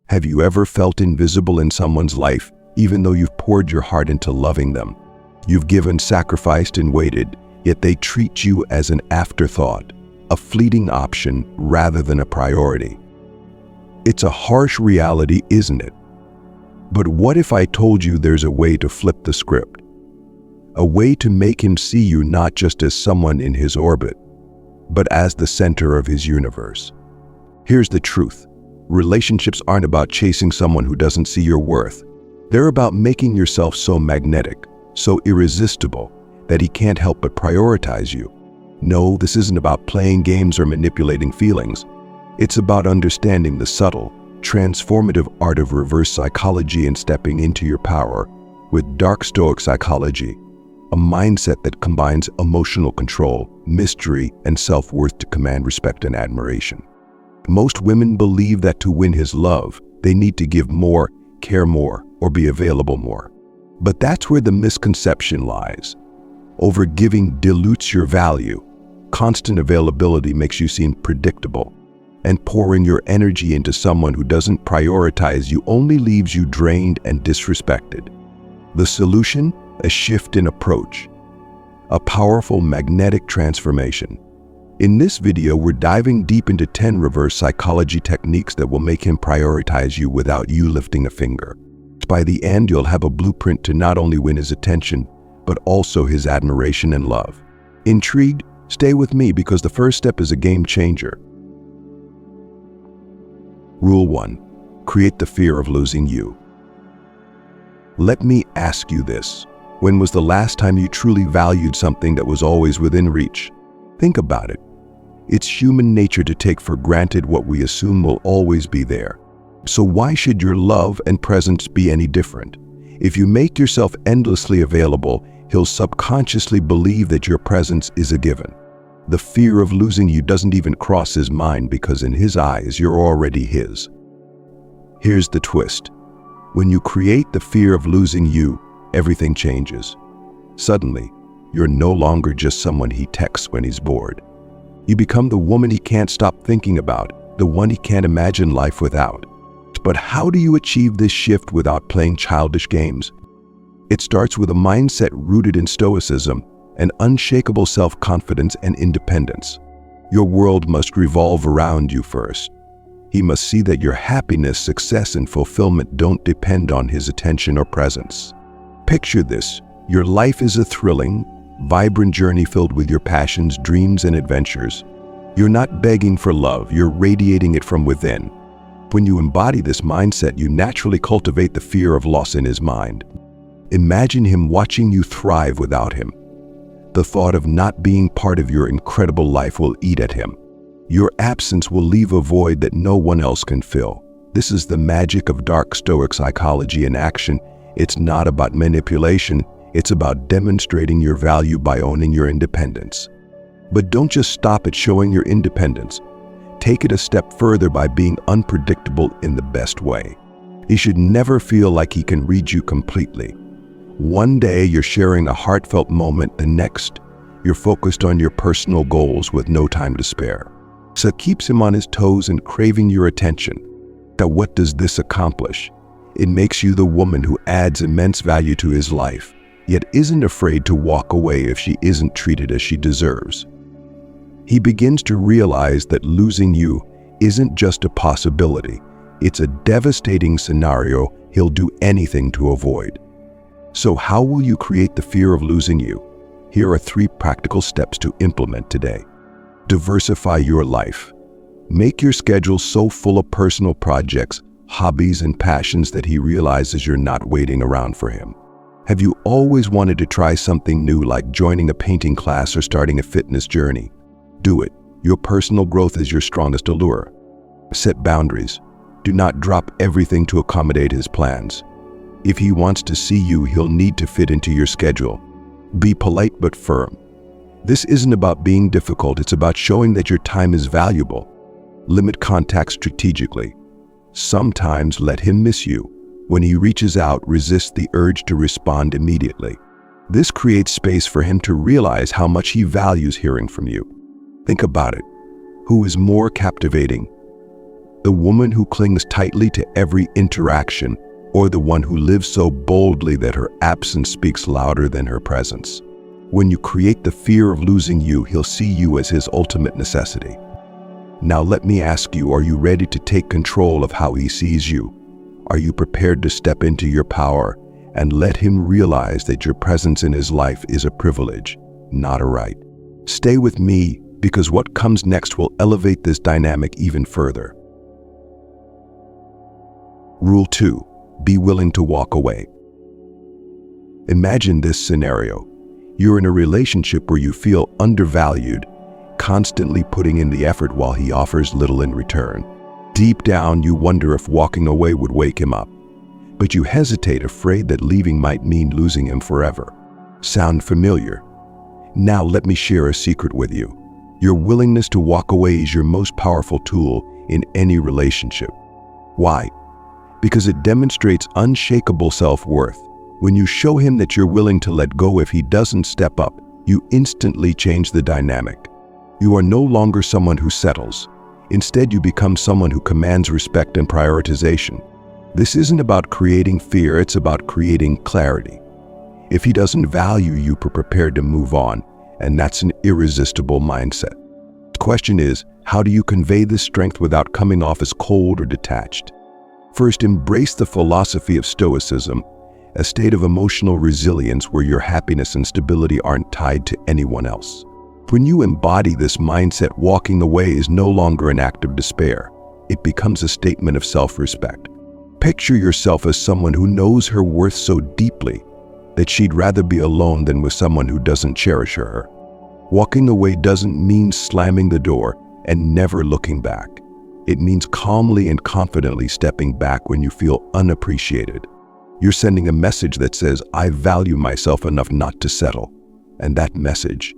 Have you ever felt invisible in someone's life, even though you've poured your heart into loving them? You've given, sacrificed, and waited, yet they treat you as an afterthought, a fleeting option rather than a priority. It's a harsh reality, isn't it? But what if I told you there's a way to flip the script? A way to make him see you not just as someone in his orbit, but as the center of his universe. Here's the truth. Relationships aren't about chasing someone who doesn't see your worth. They're about making yourself so magnetic, so irresistible, that he can't help but prioritize you. No, this isn't about playing games or manipulating feelings. It's about understanding the subtle, transformative art of reverse psychology and stepping into your power with Dark Stoic Psychology, a mindset that combines emotional control, mystery, and self-worth to command respect and admiration. Most women believe that to win his love, they need to give more, care more, or be available more. But that's where the misconception lies. Overgiving dilutes your value. Constant availability makes you seem predictable. And pouring your energy into someone who doesn't prioritize you only leaves you drained and disrespected. The solution? A shift in approach. A powerful magnetic transformation. In this video, we're diving deep into 10 reverse psychology techniques that will make him prioritize you without you lifting a finger. By the end, you'll have a blueprint to not only win his attention, but also his admiration and love. Intrigued? Stay with me because the first step is a game changer. Rule 1. Create the fear of losing you. Let me ask you this. When was the last time you truly valued something that was always within reach? Think about it. It's human nature to take for granted what we assume will always be there. So why should your love and presence be any different? If you make yourself endlessly available, he'll subconsciously believe that your presence is a given. The fear of losing you doesn't even cross his mind because in his eyes, you're already his. Here's the twist. When you create the fear of losing you, everything changes. Suddenly, you're no longer just someone he texts when he's bored. You become the woman he can't stop thinking about, the one he can't imagine life without. But how do you achieve this shift without playing childish games? It starts with a mindset rooted in stoicism, an unshakable self-confidence and independence. Your world must revolve around you first. He must see that your happiness, success, and fulfillment don't depend on his attention or presence. Picture this. Your life is a thrilling, vibrant journey filled with your passions, dreams, and adventures. You're not begging for love, you're radiating it from within. When you embody this mindset, you naturally cultivate the fear of loss in his mind. Imagine him watching you thrive without him. The thought of not being part of your incredible life will eat at him. Your absence will leave a void that no one else can fill. This is the magic of Dark Stoic Psychology in action. It's not about manipulation. It's about demonstrating your value by owning your independence. But don't just stop at showing your independence. Take it a step further by being unpredictable in the best way. He should never feel like he can read you completely. One day you're sharing a heartfelt moment, the next you're focused on your personal goals with no time to spare. So it keeps him on his toes and craving your attention. Now what does this accomplish? It makes you the woman who adds immense value to his life, yet isn't afraid to walk away if she isn't treated as she deserves. He begins to realize that losing you isn't just a possibility, it's a devastating scenario he'll do anything to avoid. So how will you create the fear of losing you? Here are 3 practical steps to implement today. Diversify your life. Make your schedule so full of personal projects, hobbies, and passions that he realizes you're not waiting around for him. Have you always wanted to try something new like joining a painting class or starting a fitness journey? Do it. Your personal growth is your strongest allure. Set boundaries. Do not drop everything to accommodate his plans. If he wants to see you, he'll need to fit into your schedule. Be polite but firm. This isn't about being difficult, it's about showing that your time is valuable. Limit contact strategically. Sometimes let him miss you. When he reaches out, resist the urge to respond immediately. This creates space for him to realize how much he values hearing from you. Think about it. Who is more captivating? The woman who clings tightly to every interaction, or the one who lives so boldly that her absence speaks louder than her presence? When you create the fear of losing you, he'll see you as his ultimate necessity. Now let me ask you, are you ready to take control of how he sees you? Are you prepared to step into your power and let him realize that your presence in his life is a privilege, not a right? Stay with me, because what comes next will elevate this dynamic even further. Rule 2. Be willing to walk away. Imagine this scenario. You're in a relationship where you feel undervalued, constantly putting in the effort while he offers little in return. Deep down, you wonder if walking away would wake him up, but you hesitate, afraid that leaving might mean losing him forever. Sound familiar? Now let me share a secret with you. Your willingness to walk away is your most powerful tool in any relationship. Why? Because it demonstrates unshakable self-worth. When you show him that you're willing to let go if he doesn't step up, you instantly change the dynamic. You are no longer someone who settles. Instead, you become someone who commands respect and prioritization. This isn't about creating fear, it's about creating clarity. If he doesn't value you, you're prepared to move on, and that's an irresistible mindset. The question is, how do you convey this strength without coming off as cold or detached? First, embrace the philosophy of Stoicism, a state of emotional resilience where your happiness and stability aren't tied to anyone else. When you embody this mindset, walking away is no longer an act of despair. It becomes a statement of self-respect. Picture yourself as someone who knows her worth so deeply that she'd rather be alone than with someone who doesn't cherish her. Walking away doesn't mean slamming the door and never looking back. It means calmly and confidently stepping back when you feel unappreciated. You're sending a message that says, I value myself enough not to settle. And that message,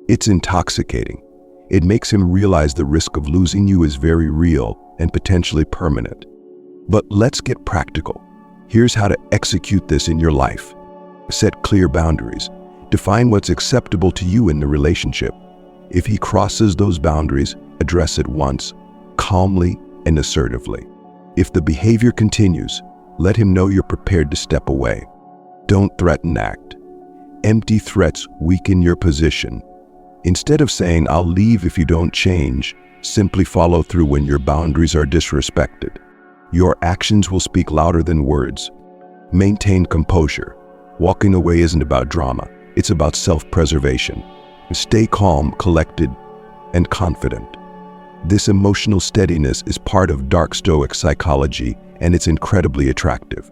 it's intoxicating. It makes him realize the risk of losing you is very real and potentially permanent. But let's get practical. Here's how to execute this in your life. Set clear boundaries. Define what's acceptable to you in the relationship. If he crosses those boundaries, address it once, calmly and assertively. If the behavior continues, let him know you're prepared to step away. Don't threaten, act. Empty threats weaken your position. Instead of saying, I'll leave if you don't change, simply follow through when your boundaries are disrespected. Your actions will speak louder than words. Maintain composure. Walking away isn't about drama, it's about self-preservation. Stay calm, collected, and confident. This emotional steadiness is part of Dark Stoic Psychology, and it's incredibly attractive.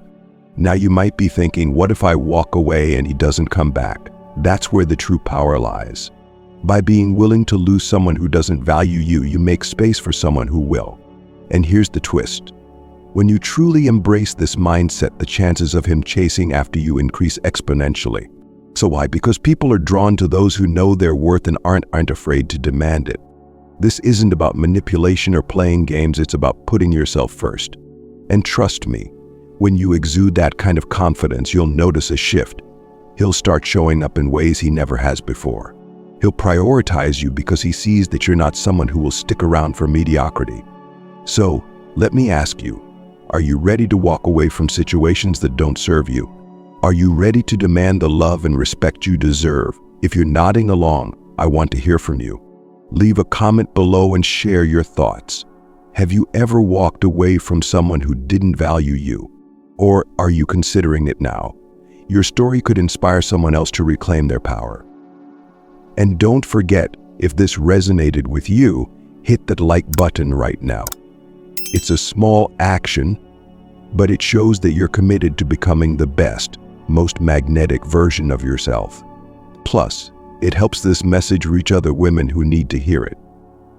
Now you might be thinking, what if I walk away and he doesn't come back? That's where the true power lies. By being willing to lose someone who doesn't value you, you make space for someone who will. And here's the twist. When you truly embrace this mindset, the chances of him chasing after you increase exponentially. So why? Because people are drawn to those who know their worth and aren't afraid to demand it. This isn't about manipulation or playing games, it's about putting yourself first. And trust me, when you exude that kind of confidence, you'll notice a shift. He'll start showing up in ways he never has before. He'll prioritize you because he sees that you're not someone who will stick around for mediocrity. So, let me ask you, are you ready to walk away from situations that don't serve you? Are you ready to demand the love and respect you deserve? If you're nodding along, I want to hear from you. Leave a comment below and share your thoughts. Have you ever walked away from someone who didn't value you? Or are you considering it now? Your story could inspire someone else to reclaim their power. And don't forget, if this resonated with you, hit that like button right now. It's a small action, but it shows that you're committed to becoming the best, most magnetic version of yourself. Plus, it helps this message reach other women who need to hear it.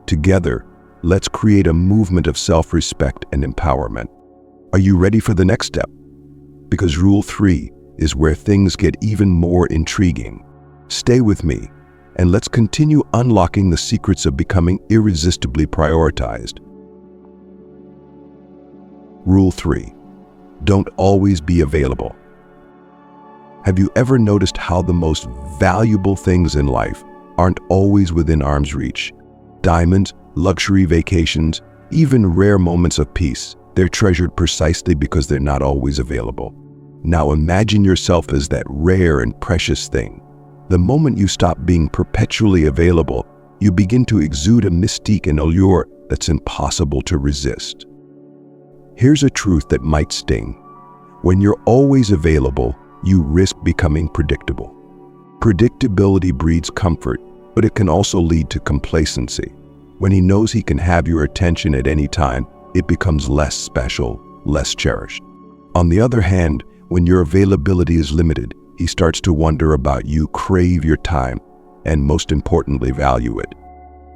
Together, let's create a movement of self-respect and empowerment. Are you ready for the next step? Because Rule 3 is where things get even more intriguing. Stay with me, and let's continue unlocking the secrets of becoming irresistibly prioritized. Rule 3. Don't always be available. Have you ever noticed how the most valuable things in life aren't always within arm's reach? Diamonds, luxury vacations, Even rare moments of peace, they're treasured precisely because they're not always available. Now imagine yourself as that rare and precious thing. The moment you stop being perpetually available, you begin to exude a mystique and allure that's impossible to resist. Here's a truth that might sting. When you're always available, you risk becoming predictable. Predictability breeds comfort, but it can also lead to complacency. When he knows he can have your attention at any time, it becomes less special, less cherished. On the other hand, when your availability is limited, he starts to wonder about you, crave your time, and most importantly, value it.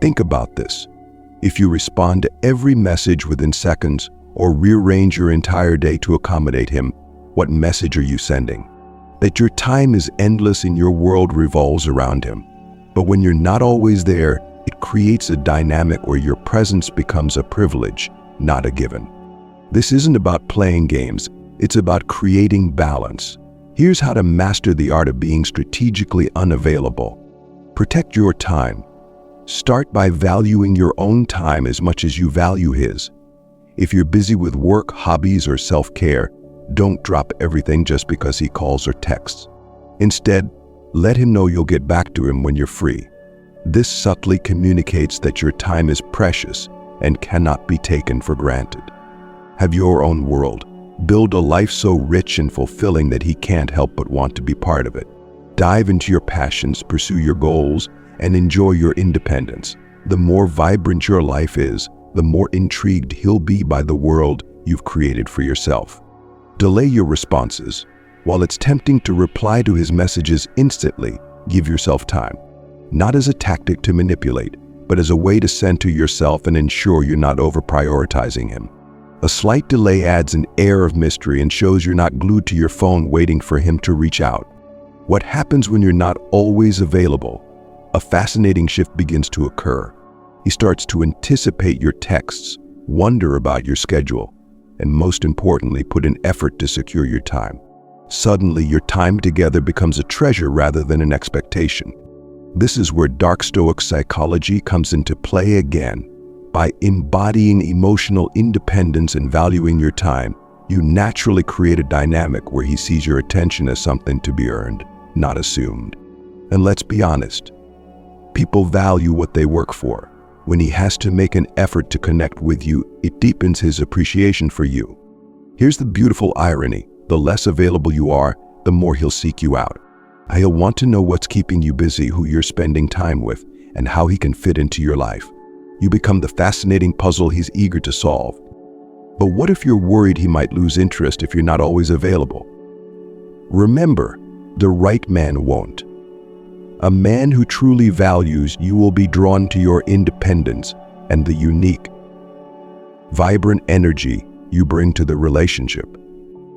Think about this. If you respond to every message within seconds or rearrange your entire day to accommodate him, what message are you sending? That your time is endless and your world revolves around him. But when you're not always there, it creates a dynamic where your presence becomes a privilege, not a given. This isn't about playing games, it's about creating balance. Here's how to master the art of being strategically unavailable. Protect your time. Start by valuing your own time as much as you value his. If you're busy with work, hobbies, or self-care, don't drop everything just because he calls or texts. Instead, let him know you'll get back to him when you're free. This subtly communicates that your time is precious and cannot be taken for granted. Have your own world. Build a life so rich and fulfilling that he can't help but want to be part of it. Dive into your passions, pursue your goals, and enjoy your independence. The more vibrant your life is, the more intrigued he'll be by the world you've created for yourself. Delay your responses. While it's tempting to reply to his messages instantly, give yourself time. Not as a tactic to manipulate, but as a way to center yourself and ensure you're not over-prioritizing him. A slight delay adds an air of mystery and shows you're not glued to your phone waiting for him to reach out. What happens when you're not always available? A fascinating shift begins to occur. He starts to anticipate your texts, wonder about your schedule, and most importantly, put in effort to secure your time. Suddenly, your time together becomes a treasure rather than an expectation. This is where Dark Stoic Psychology comes into play again. By embodying emotional independence and valuing your time, you naturally create a dynamic where he sees your attention as something to be earned, not assumed. And let's be honest, people value what they work for. When he has to make an effort to connect with you, it deepens his appreciation for you. Here's the beautiful irony. The less available you are, the more he'll seek you out. He'll want to know what's keeping you busy, who you're spending time with, and how he can fit into your life. You become the fascinating puzzle he's eager to solve. But what if you're worried he might lose interest if you're not always available? Remember, the right man won't. A man who truly values you will be drawn to your independence and the unique, vibrant energy you bring to the relationship.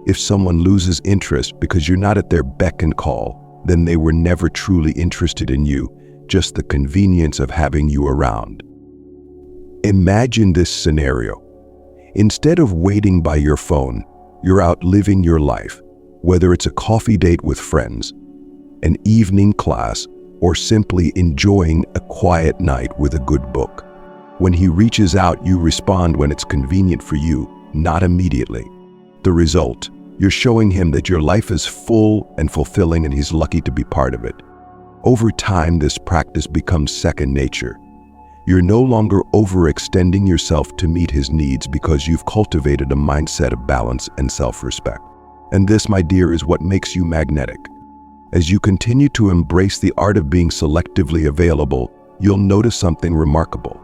If someone loses interest because you're not at their beck and call, then they were never truly interested in you, just the convenience of having you around. Imagine this scenario. Instead of waiting by your phone, you're out living your life, whether it's a coffee date with friends, an evening class, or simply enjoying a quiet night with a good book. When he reaches out, you respond when it's convenient for you, not immediately. The result, you're showing him that your life is full and fulfilling and he's lucky to be part of it. Over time, this practice becomes second nature. You're no longer overextending yourself to meet his needs because you've cultivated a mindset of balance and self-respect. And this, my dear, is what makes you magnetic. As you continue to embrace the art of being selectively available, you'll notice something remarkable.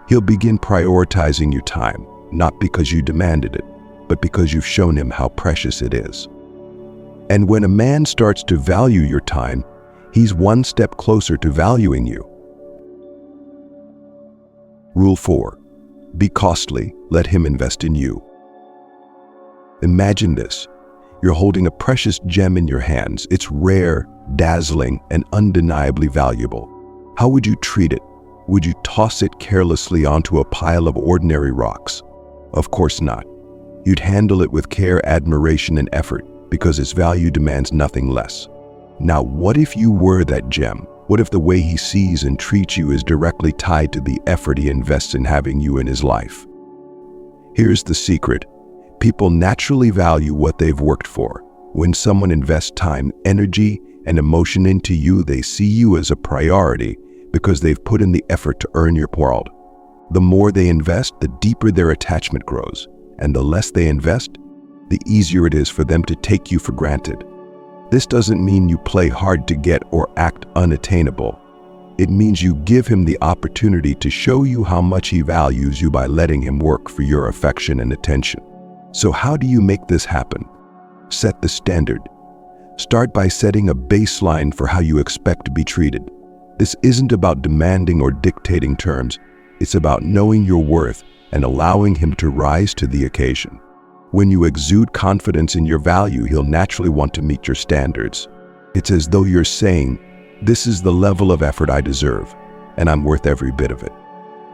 He'll begin prioritizing your time, not because you demanded it, but because you've shown him how precious it is. And when a man starts to value your time, he's one step closer to valuing you. Rule 4. Be costly, let him invest in you. Imagine this. You're holding a precious gem in your hands. It's rare, dazzling, and undeniably valuable. How would you treat it? Would you toss it carelessly onto a pile of ordinary rocks? Of course not. You'd handle it with care, admiration, and effort because its value demands nothing less. Now, what if you were that gem? What if the way he sees and treats you is directly tied to the effort he invests in having you in his life? Here's the secret. People naturally value what they've worked for. When someone invests time, energy, and emotion into you, they see you as a priority because they've put in the effort to earn your world. The more they invest, the deeper their attachment grows, and the less they invest, the easier it is for them to take you for granted. This doesn't mean you play hard to get or act unattainable. It means you give him the opportunity to show you how much he values you by letting him work for your affection and attention. So how do you make this happen? Set the standard. Start by setting a baseline for how you expect to be treated. This isn't about demanding or dictating terms. It's about knowing your worth and allowing him to rise to the occasion. When you exude confidence in your value, he'll naturally want to meet your standards. It's as though you're saying, "This is the level of effort I deserve, and I'm worth every bit of it."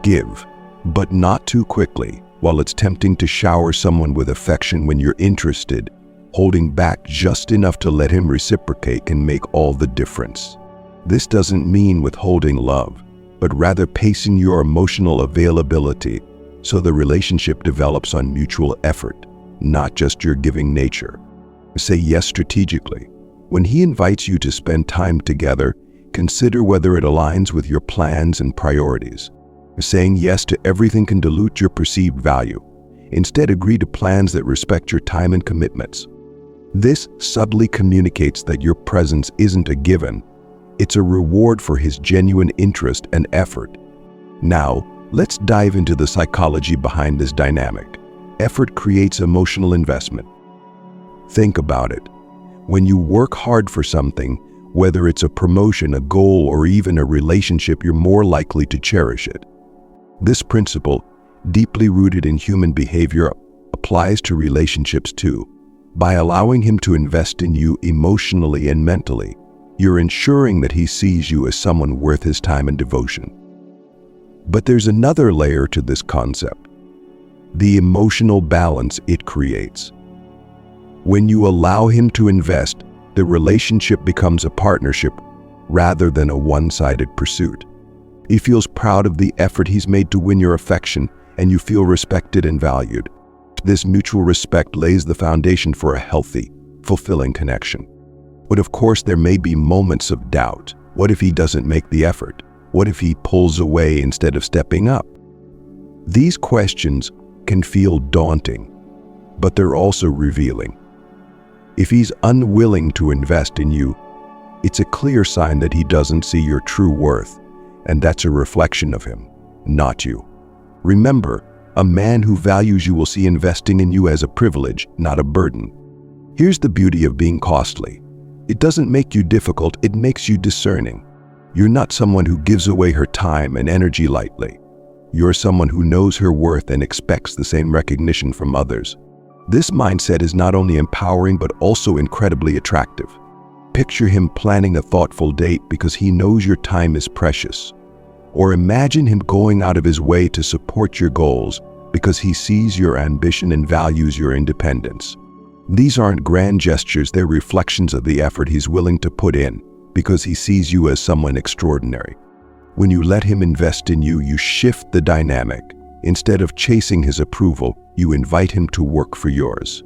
Give, but not too quickly. While it's tempting to shower someone with affection when you're interested, holding back just enough to let him reciprocate can make all the difference. This doesn't mean withholding love, but rather pacing your emotional availability so the relationship develops on mutual effort, not just your giving nature. Say yes strategically. When he invites you to spend time together, consider whether it aligns with your plans and priorities. Saying yes to everything can dilute your perceived value. Instead, agree to plans that respect your time and commitments. This subtly communicates that your presence isn't a given. It's a reward for his genuine interest and effort. Now, let's dive into the psychology behind this dynamic. Effort creates emotional investment. Think about it. When you work hard for something, whether it's a promotion, a goal, or even a relationship, you're more likely to cherish it. This principle, deeply rooted in human behavior, applies to relationships too. By allowing him to invest in you emotionally and mentally, you're ensuring that he sees you as someone worth his time and devotion. But there's another layer to this concept: the emotional balance it creates. When you allow him to invest, the relationship becomes a partnership rather than a one-sided pursuit. He feels proud of the effort he's made to win your affection, and you feel respected and valued. This mutual respect lays the foundation for a healthy, fulfilling connection. But of course, there may be moments of doubt. What if he doesn't make the effort? What if he pulls away instead of stepping up? These questions can feel daunting, but they're also revealing. If he's unwilling to invest in you, it's a clear sign that he doesn't see your true worth, and that's a reflection of him, not you. Remember, a man who values you will see investing in you as a privilege, not a burden. Here's the beauty of being costly. It doesn't make you difficult, it makes you discerning. You're not someone who gives away her time and energy lightly. You're someone who knows her worth and expects the same recognition from others. This mindset is not only empowering but also incredibly attractive. Picture him planning a thoughtful date because he knows your time is precious. Or imagine him going out of his way to support your goals because he sees your ambition and values your independence. These aren't grand gestures, they're reflections of the effort he's willing to put in because he sees you as someone extraordinary. When you let him invest in you, you shift the dynamic. Instead of chasing his approval, you invite him to work for yours.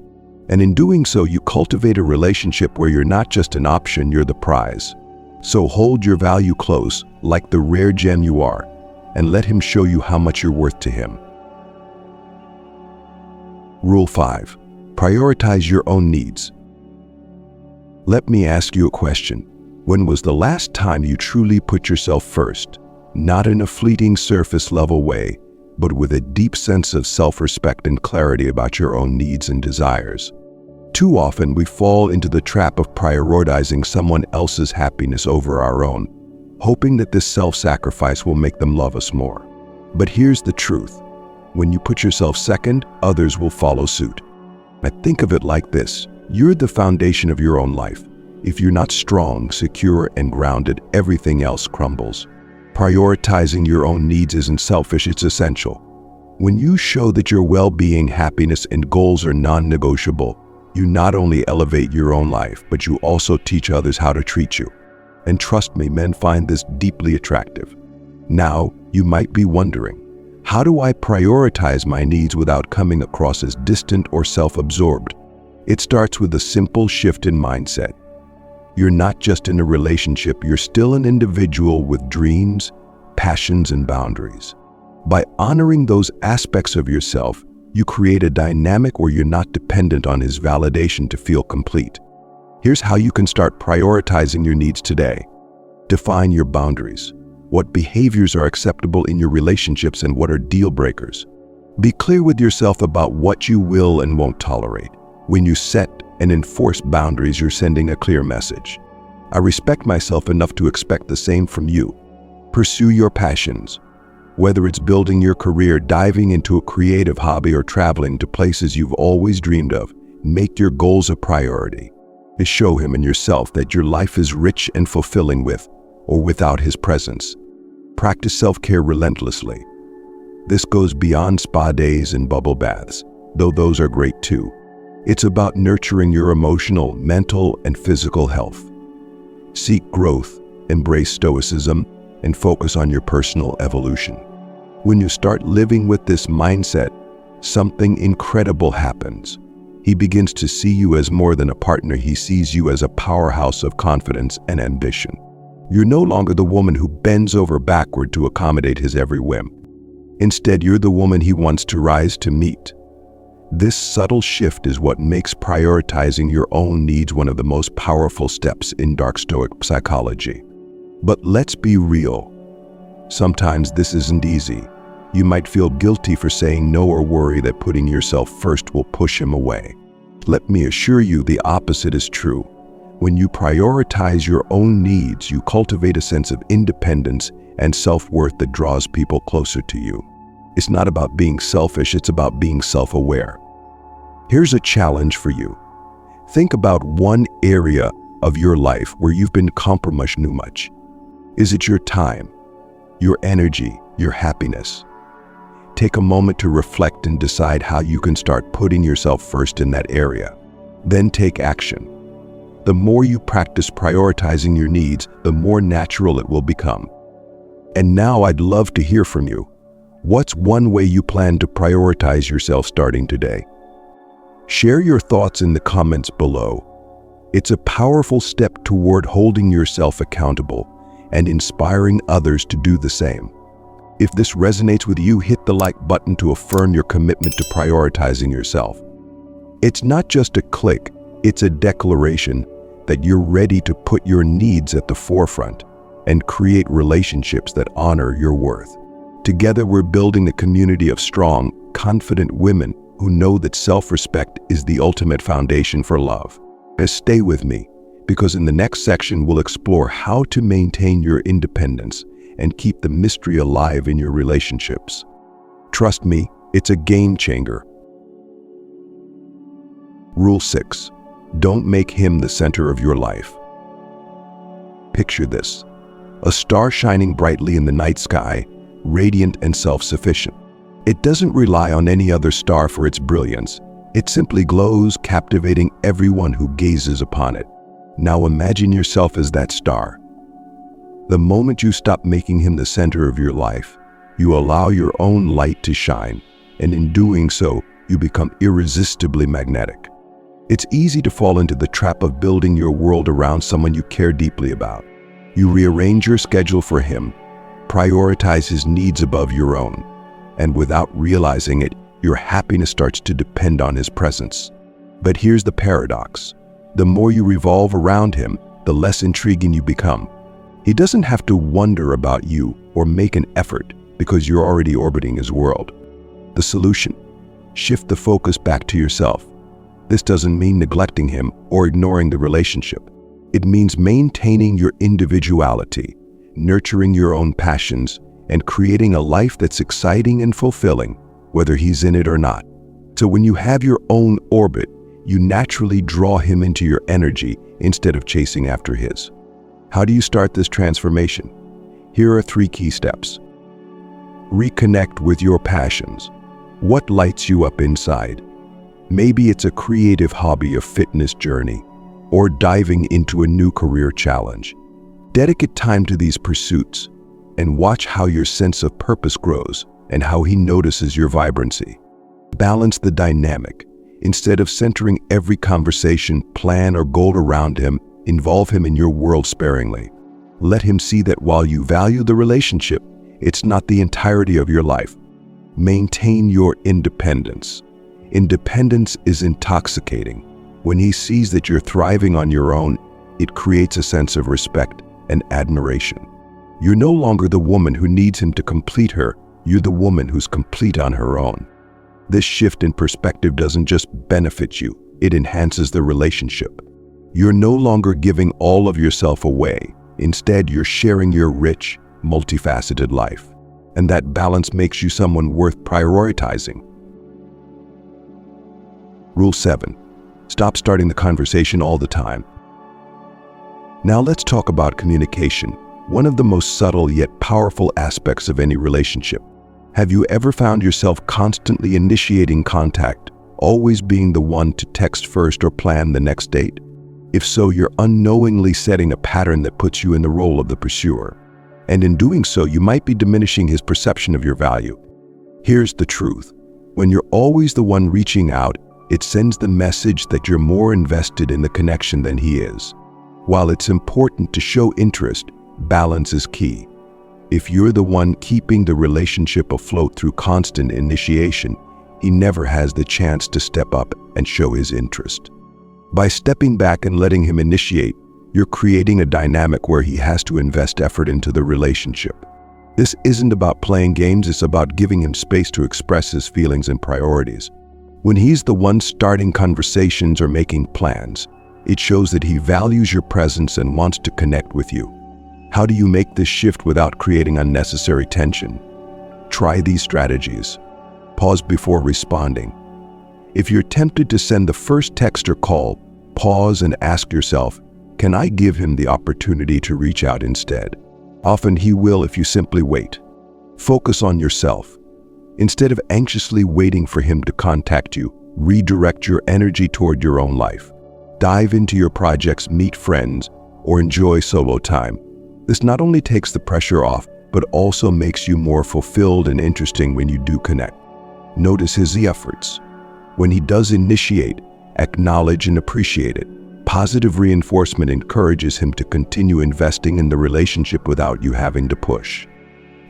And in doing so, you cultivate a relationship where you're not just an option, you're the prize. So hold your value close, like the rare gem you are, and let him show you how much you're worth to him. Rule 5. Prioritize your own needs. Let me ask you a question. When was the last time you truly put yourself first? Not in a fleeting surface-level way, but with a deep sense of self-respect and clarity about your own needs and desires. Too often we fall into the trap of prioritizing someone else's happiness over our own, hoping that this self-sacrifice will make them love us more. But here's the truth. When you put yourself second, others will follow suit. I think of it like this. You're the foundation of your own life. If you're not strong, secure, and grounded, everything else crumbles. Prioritizing your own needs isn't selfish, it's essential. When you show that your well-being, happiness, and goals are non-negotiable, you not only elevate your own life, but you also teach others how to treat you. And trust me, men find this deeply attractive. Now, you might be wondering, How do I prioritize my needs without coming across as distant or self-absorbed? It starts with a simple shift in mindset. You're not just in a relationship, you're still an individual with dreams, passions, and boundaries. By honoring those aspects of yourself, you create a dynamic where you're not dependent on his validation to feel complete. Here's how you can start prioritizing your needs today. Define your boundaries. What behaviors are acceptable in your relationships and what are deal breakers? Be clear with yourself about what you will and won't tolerate. When you set and enforce boundaries, you're sending a clear message. I respect myself enough to expect the same from you. Pursue your passions. Whether it's building your career, diving into a creative hobby, or traveling to places you've always dreamed of, make your goals a priority. Show him and yourself that your life is rich and fulfilling with or without his presence. Practice self-care relentlessly. This goes beyond spa days and bubble baths, though those are great too. It's about nurturing your emotional, mental, and physical health. Seek growth, embrace stoicism, and focus on your personal evolution. When you start living with this mindset, something incredible happens. He begins to see you as more than a partner. He sees you as a powerhouse of confidence and ambition. You're no longer the woman who bends over backward to accommodate his every whim. Instead, you're the woman he wants to rise to meet. This subtle shift is what makes prioritizing your own needs one of the most powerful steps in Dark Stoic Psychology. But let's be real. Sometimes this isn't easy. You might feel guilty for saying no or worry that putting yourself first will push him away. Let me assure you the opposite is true. When you prioritize your own needs, you cultivate a sense of independence and self-worth that draws people closer to you. It's not about being selfish, it's about being self-aware. Here's a challenge for you. Think about one area of your life where you've been compromised too much. Is it your time, your energy, your happiness? Take a moment to reflect and decide how you can start putting yourself first in that area. Then take action. The more you practice prioritizing your needs, the more natural it will become. And now I'd love to hear from you. What's one way you plan to prioritize yourself starting today? Share your thoughts in the comments below. It's a powerful step toward holding yourself accountable and inspiring others to do the same. If this resonates with you, hit the like button to affirm your commitment to prioritizing yourself. It's not just a click, it's a declaration that you're ready to put your needs at the forefront and create relationships that honor your worth. Together, we're building a community of strong, confident women who know that self-respect is the ultimate foundation for love. Stay with me, because in the next section, we'll explore how to maintain your independence and keep the mystery alive in your relationships. Trust me, it's a game changer. Rule 6. Don't make him the center of your life. Picture this: a star shining brightly in the night sky, radiant and self-sufficient. It doesn't rely on any other star for its brilliance. It simply glows, captivating everyone who gazes upon it. Now imagine yourself as that star. The moment you stop making him the center of your life, you allow your own light to shine, and in doing so, you become irresistibly magnetic. It's easy to fall into the trap of building your world around someone you care deeply about. You rearrange your schedule for him, prioritize his needs above your own, and without realizing it, your happiness starts to depend on his presence. But here's the paradox. The more you revolve around him, the less intriguing you become. He doesn't have to wonder about you or make an effort because you're already orbiting his world. The solution: shift the focus back to yourself. This doesn't mean neglecting him or ignoring the relationship. It means maintaining your individuality, nurturing your own passions, and creating a life that's exciting and fulfilling, whether he's in it or not. So when you have your own orbit, you naturally draw him into your energy instead of chasing after his. How do you start this transformation? Here are 3 key steps. Reconnect with your passions. What lights you up inside? Maybe it's a creative hobby, a fitness journey, or diving into a new career challenge. Dedicate time to these pursuits and watch how your sense of purpose grows and how he notices your vibrancy. Balance the dynamic. Instead of centering every conversation, plan, or goal around him, involve him in your world sparingly. Let him see that while you value the relationship, it's not the entirety of your life. Maintain your independence. Independence is intoxicating. When he sees that you're thriving on your own, it creates a sense of respect and admiration. You're no longer the woman who needs him to complete her. You're the woman who's complete on her own. This shift in perspective doesn't just benefit you, it enhances the relationship. You're no longer giving all of yourself away. Instead, you're sharing your rich, multifaceted life. And that balance makes you someone worth prioritizing. Rule 7. Stop starting the conversation all the time. Now let's talk about communication, one of the most subtle yet powerful aspects of any relationship. Have you ever found yourself constantly initiating contact, always being the one to text first or plan the next date? If so, you're unknowingly setting a pattern that puts you in the role of the pursuer. And in doing so, you might be diminishing his perception of your value. Here's the truth. When you're always the one reaching out, it sends the message that you're more invested in the connection than he is. While it's important to show interest, balance is key. If you're the one keeping the relationship afloat through constant initiation, he never has the chance to step up and show his interest. By stepping back and letting him initiate, you're creating a dynamic where he has to invest effort into the relationship. This isn't about playing games, it's about giving him space to express his feelings and priorities. When he's the one starting conversations or making plans, it shows that he values your presence and wants to connect with you. How do you make this shift without creating unnecessary tension? Try these strategies. Pause before responding. If you're tempted to send the first text or call, pause and ask yourself, can I give him the opportunity to reach out instead? Often he will if you simply wait. Focus on yourself. Instead of anxiously waiting for him to contact you, redirect your energy toward your own life. Dive into your projects, meet friends, or enjoy solo time. This not only takes the pressure off, but also makes you more fulfilled and interesting when you do connect. Notice his efforts. When he does initiate, acknowledge and appreciate it. Positive reinforcement encourages him to continue investing in the relationship without you having to push.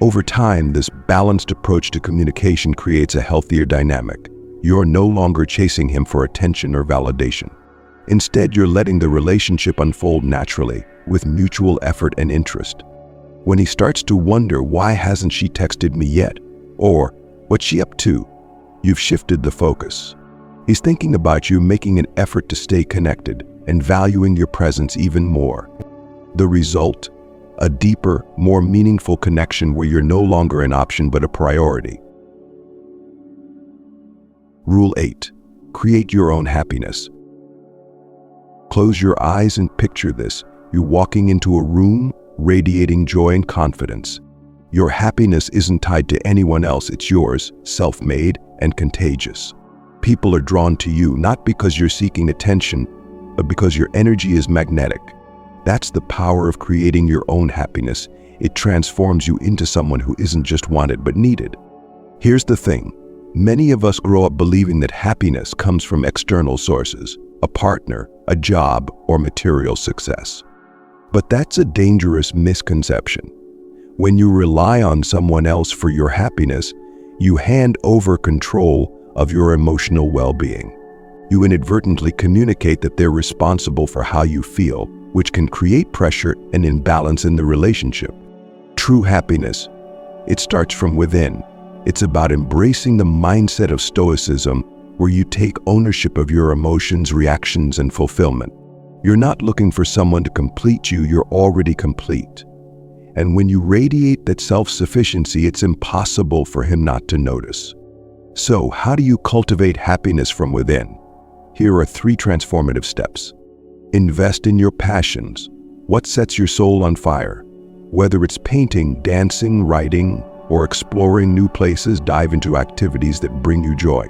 Over time, this balanced approach to communication creates a healthier dynamic. You're no longer chasing him for attention or validation. Instead, you're letting the relationship unfold naturally, with mutual effort and interest. When he starts to wonder, why hasn't she texted me yet? Or, what's she up to? You've shifted the focus. He's thinking about you, making an effort to stay connected, and valuing your presence even more. The result? A deeper, more meaningful connection where you're no longer an option but a priority. Rule 8. Create your own happiness. Close your eyes and picture this. You're walking into a room, radiating joy and confidence. Your happiness isn't tied to anyone else, it's yours, self-made and contagious. People are drawn to you not because you're seeking attention, but because your energy is magnetic. That's the power of creating your own happiness. It transforms you into someone who isn't just wanted but needed. Here's the thing. Many of us grow up believing that happiness comes from external sources, a partner, a job, or material success. But that's a dangerous misconception. When you rely on someone else for your happiness, you hand over control of your emotional well-being. You inadvertently communicate that they're responsible for how you feel, which can create pressure and imbalance in the relationship. True happiness, it starts from within. It's about embracing the mindset of stoicism, where you take ownership of your emotions, reactions, and fulfillment. You're not looking for someone to complete you, you're already complete. And when you radiate that self-sufficiency, it's impossible for him not to notice. So, how do you cultivate happiness from within? Here are 3 transformative steps. Invest in your passions. What sets your soul on fire? Whether it's painting, dancing, writing, or exploring new places, dive into activities that bring you joy.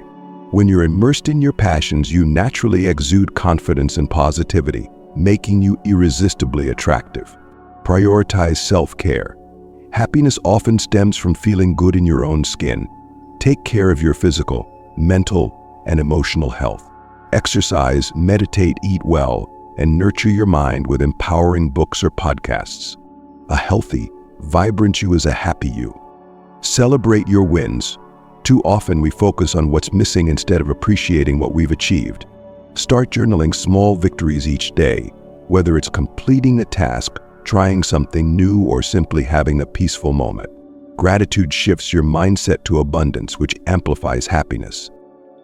When you're immersed in your passions, you naturally exude confidence and positivity, making you irresistibly attractive. Prioritize self-care. Happiness often stems from feeling good in your own skin. Take care of your physical, mental, and emotional health. Exercise, meditate, eat well, and nurture your mind with empowering books or podcasts. A healthy, vibrant you is a happy you. Celebrate your wins. Too often we focus on what's missing instead of appreciating what we've achieved. Start journaling small victories each day, whether it's completing a task, trying something new, or simply having a peaceful moment. Gratitude shifts your mindset to abundance, which amplifies happiness.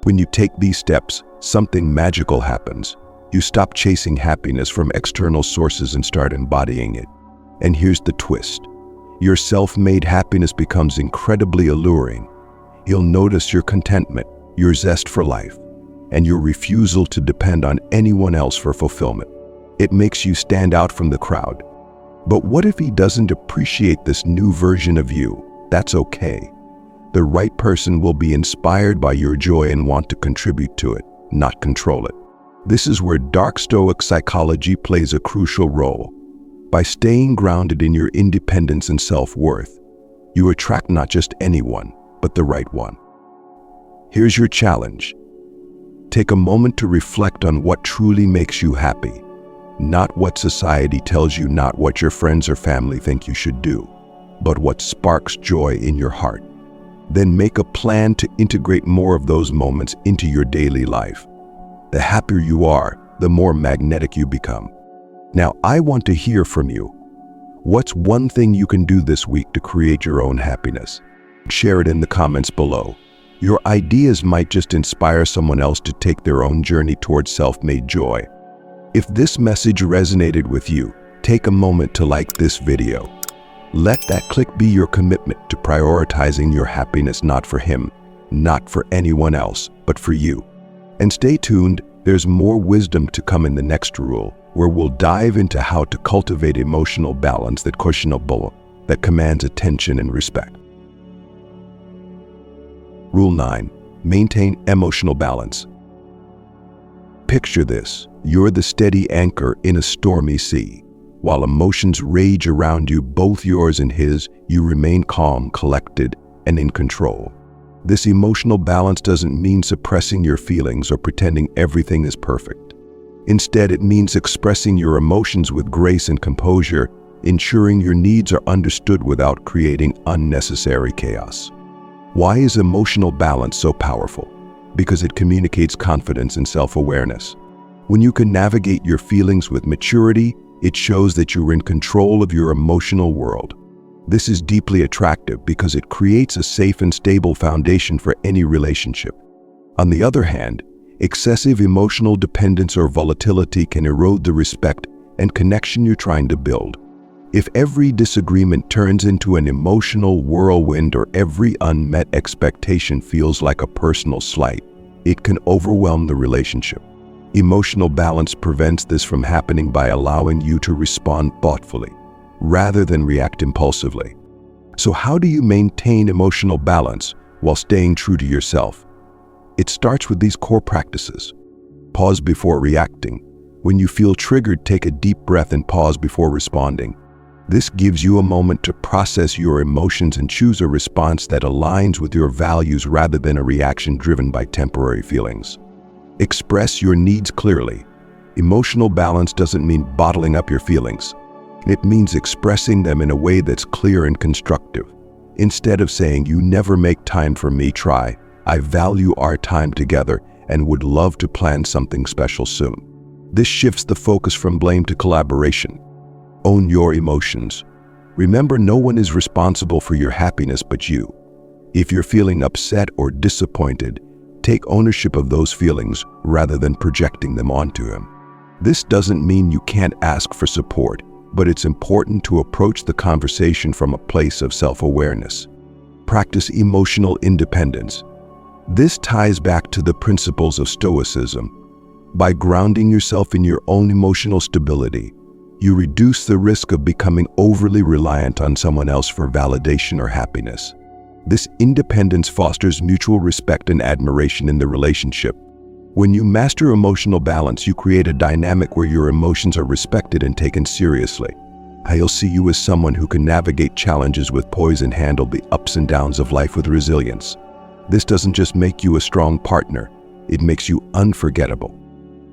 When you take these steps, something magical happens. You stop chasing happiness from external sources and start embodying it. And here's the twist. Your self-made happiness becomes incredibly alluring. You'll notice your contentment, your zest for life, and your refusal to depend on anyone else for fulfillment. It makes you stand out from the crowd. But what if he doesn't appreciate this new version of you? That's okay. The right person will be inspired by your joy and want to contribute to it, not control it. This is where Dark Stoic Psychology plays a crucial role. By staying grounded in your independence and self-worth, you attract not just anyone, but the right one. Here's your challenge. Take a moment to reflect on what truly makes you happy. Not what society tells you, not what your friends or family think you should do, but what sparks joy in your heart. Then make a plan to integrate more of those moments into your daily life. The happier you are, the more magnetic you become. Now, I want to hear from you. What's one thing you can do this week to create your own happiness? Share it in the comments below. Your ideas might just inspire someone else to take their own journey towards self-made joy. If this message resonated with you, take a moment to like this video. Let that click be your commitment to prioritizing your happiness, not for him, not for anyone else, but for you. And stay tuned, there's more wisdom to come in the next rule, where we'll dive into how to cultivate emotional balance that commands attention and respect. Rule 9. Maintain emotional balance. Picture this. You're the steady anchor in a stormy sea. While emotions rage around you, both yours and his, you remain calm, collected, and in control. This emotional balance doesn't mean suppressing your feelings or pretending everything is perfect. Instead, it means expressing your emotions with grace and composure, ensuring your needs are understood without creating unnecessary chaos. Why is emotional balance so powerful? Because it communicates confidence and self-awareness. When you can navigate your feelings with maturity, it shows that you're in control of your emotional world. This is deeply attractive because it creates a safe and stable foundation for any relationship. On the other hand, excessive emotional dependence or volatility can erode the respect and connection you're trying to build. If every disagreement turns into an emotional whirlwind or every unmet expectation feels like a personal slight, it can overwhelm the relationship. Emotional balance prevents this from happening by allowing you to respond thoughtfully, rather than react impulsively. So how do you maintain emotional balance while staying true to yourself? It starts with these core practices. Pause before reacting. When you feel triggered, take a deep breath and pause before responding. This gives you a moment to process your emotions and choose a response that aligns with your values rather than a reaction driven by temporary feelings. Express your needs clearly. Emotional balance doesn't mean bottling up your feelings. It means expressing them in a way that's clear and constructive. Instead of saying, "You never make time for me," try, "I value our time together and would love to plan something special soon." This shifts the focus from blame to collaboration. Own your emotions. Remember, no one is responsible for your happiness but you. If you're feeling upset or disappointed, take ownership of those feelings rather than projecting them onto him. This doesn't mean you can't ask for support, but it's important to approach the conversation from a place of self-awareness. Practice emotional independence. This ties back to the principles of Stoicism. By grounding yourself in your own emotional stability, you reduce the risk of becoming overly reliant on someone else for validation or happiness. This independence fosters mutual respect and admiration in the relationship. When you master emotional balance, you create a dynamic where your emotions are respected and taken seriously. He'll see you as someone who can navigate challenges with poise and handle the ups and downs of life with resilience. This doesn't just make you a strong partner, it makes you unforgettable.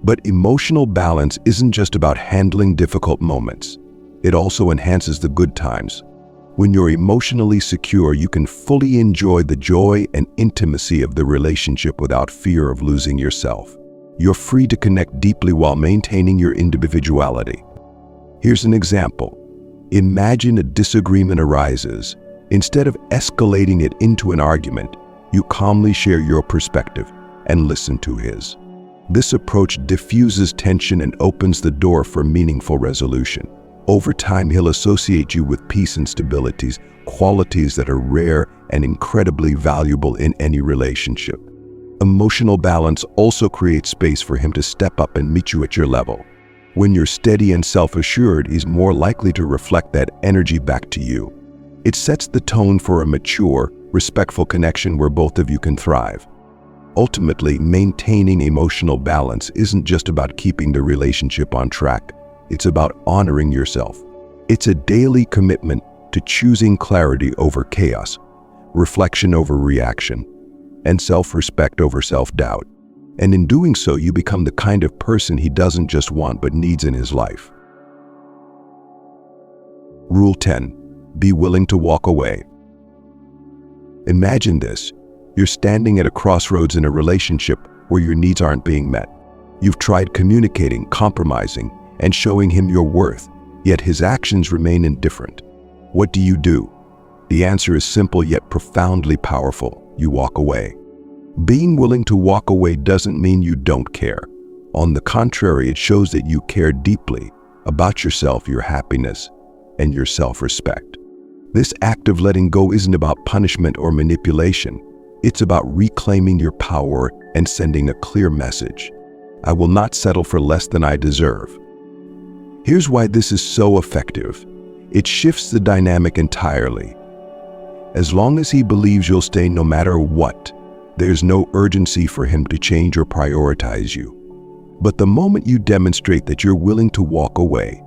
But emotional balance isn't just about handling difficult moments. It also enhances the good times. When you're emotionally secure, you can fully enjoy the joy and intimacy of the relationship without fear of losing yourself. You're free to connect deeply while maintaining your individuality. Here's an example. Imagine a disagreement arises. Instead of escalating it into an argument, you calmly share your perspective and listen to his. This approach diffuses tension and opens the door for meaningful resolution. Over time, he'll associate you with peace and stability, qualities that are rare and incredibly valuable in any relationship. Emotional balance also creates space for him to step up and meet you at your level. When you're steady and self-assured, he's more likely to reflect that energy back to you. It sets the tone for a mature, respectful connection where both of you can thrive. Ultimately, maintaining emotional balance isn't just about keeping the relationship on track. It's about honoring yourself. It's a daily commitment to choosing clarity over chaos, reflection over reaction, and self-respect over self-doubt. And in doing so, you become the kind of person he doesn't just want but needs in his life. Rule 10. Be willing to walk away. Imagine this. You're standing at a crossroads in a relationship where your needs aren't being met. You've tried communicating, compromising, and showing him your worth, yet his actions remain indifferent. What do? The answer is simple yet profoundly powerful. You walk away. Being willing to walk away doesn't mean you don't care. On the contrary, it shows that you care deeply about yourself, your happiness, and your self-respect. This act of letting go isn't about punishment or manipulation. It's about reclaiming your power and sending a clear message. I will not settle for less than I deserve. Here's why this is so effective. It shifts the dynamic entirely. As long as he believes you'll stay no matter what, there's no urgency for him to change or prioritize you. But the moment you demonstrate that you're willing to walk away,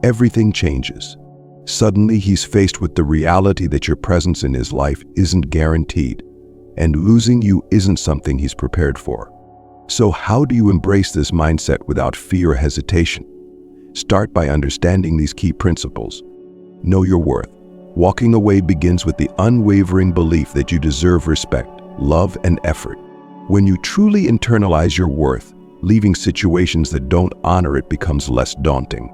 everything changes. Suddenly, he's faced with the reality that your presence in his life isn't guaranteed, and losing you isn't something he's prepared for. So how do you embrace this mindset without fear or hesitation? Start by understanding these key principles. Know your worth. Walking away begins with the unwavering belief that you deserve respect, love, and effort. When you truly internalize your worth, leaving situations that don't honor it becomes less daunting.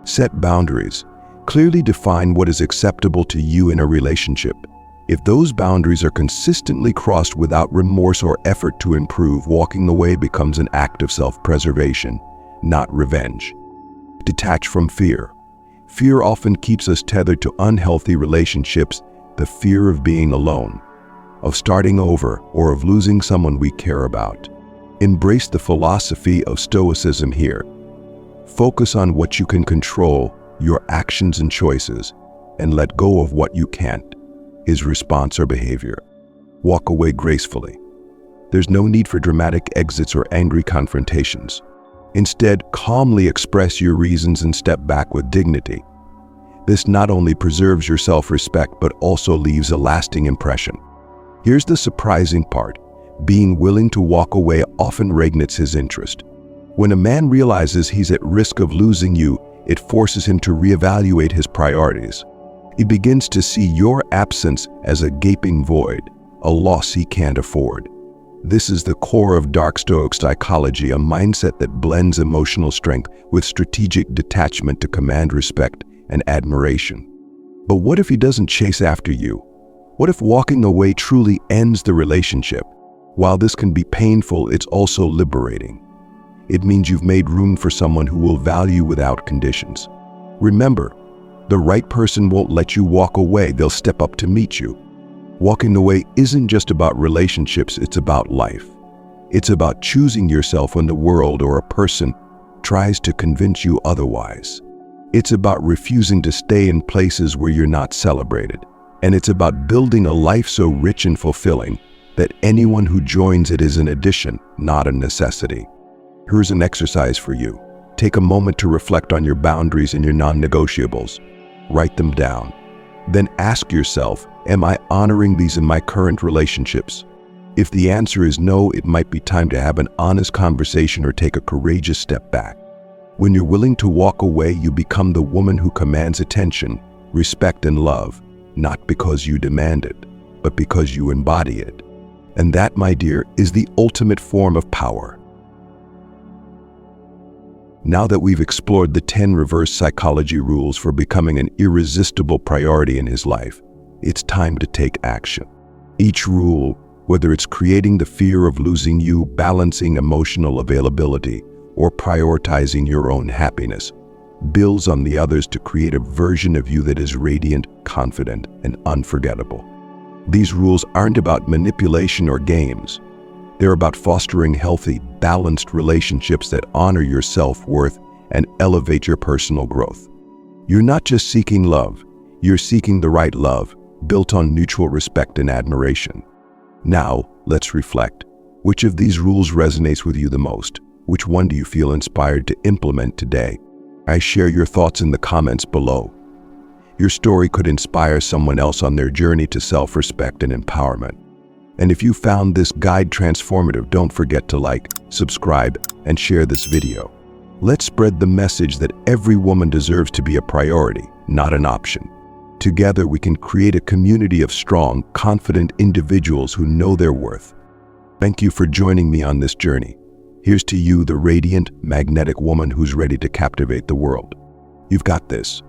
Set boundaries. Clearly define what is acceptable to you in a relationship. If those boundaries are consistently crossed without remorse or effort to improve, walking away becomes an act of self-preservation, not revenge. Detach from fear. Fear often keeps us tethered to unhealthy relationships, the fear of being alone, of starting over, or of losing someone we care about. Embrace the philosophy of Stoicism here. Focus on what you can control, your actions and choices, and let go of what you can't, his response or behavior. Walk away gracefully. There's no need for dramatic exits or angry confrontations. Instead, calmly express your reasons and step back with dignity. This not only preserves your self-respect, but also leaves a lasting impression. Here's the surprising part. Being willing to walk away often reignites his interest. When a man realizes he's at risk of losing you, it forces him to reevaluate his priorities. He begins to see your absence as a gaping void, a loss he can't afford. This is the core of Dark Stoic Psychology, a mindset that blends emotional strength with strategic detachment to command respect and admiration. But what if he doesn't chase after you? What if walking away truly ends the relationship? While this can be painful, it's also liberating. It means you've made room for someone who will value without conditions. Remember, the right person won't let you walk away, they'll step up to meet you. Walking away isn't just about relationships, it's about life. It's about choosing yourself when the world or a person tries to convince you otherwise. It's about refusing to stay in places where you're not celebrated. And it's about building a life so rich and fulfilling that anyone who joins it is an addition, not a necessity. Here's an exercise for you. Take a moment to reflect on your boundaries and your non-negotiables. Write them down. Then ask yourself, am I honoring these in my current relationships? If the answer is no, it might be time to have an honest conversation or take a courageous step back. When you're willing to walk away, you become the woman who commands attention, respect, and love, not because you demand it, but because you embody it. And that, my dear, is the ultimate form of power. Now that we've explored the 10 reverse psychology rules for becoming an irresistible priority in his life, it's time to take action. Each rule, whether it's creating the fear of losing you, balancing emotional availability, or prioritizing your own happiness, builds on the others to create a version of you that is radiant, confident, and unforgettable. These rules aren't about manipulation or games. They're about fostering healthy, balanced relationships that honor your self-worth and elevate your personal growth. You're not just seeking love, you're seeking the right love, built on mutual respect and admiration. Now, let's reflect. Which of these rules resonates with you the most? Which one do you feel inspired to implement today? I share your thoughts in the comments below. Your story could inspire someone else on their journey to self-respect and empowerment. And if you found this guide transformative, don't forget to like, subscribe, and share this video. Let's spread the message that every woman deserves to be a priority, not an option. Together, we can create a community of strong, confident individuals who know their worth. Thank you for joining me on this journey. Here's to you, the radiant, magnetic woman who's ready to captivate the world. You've got this.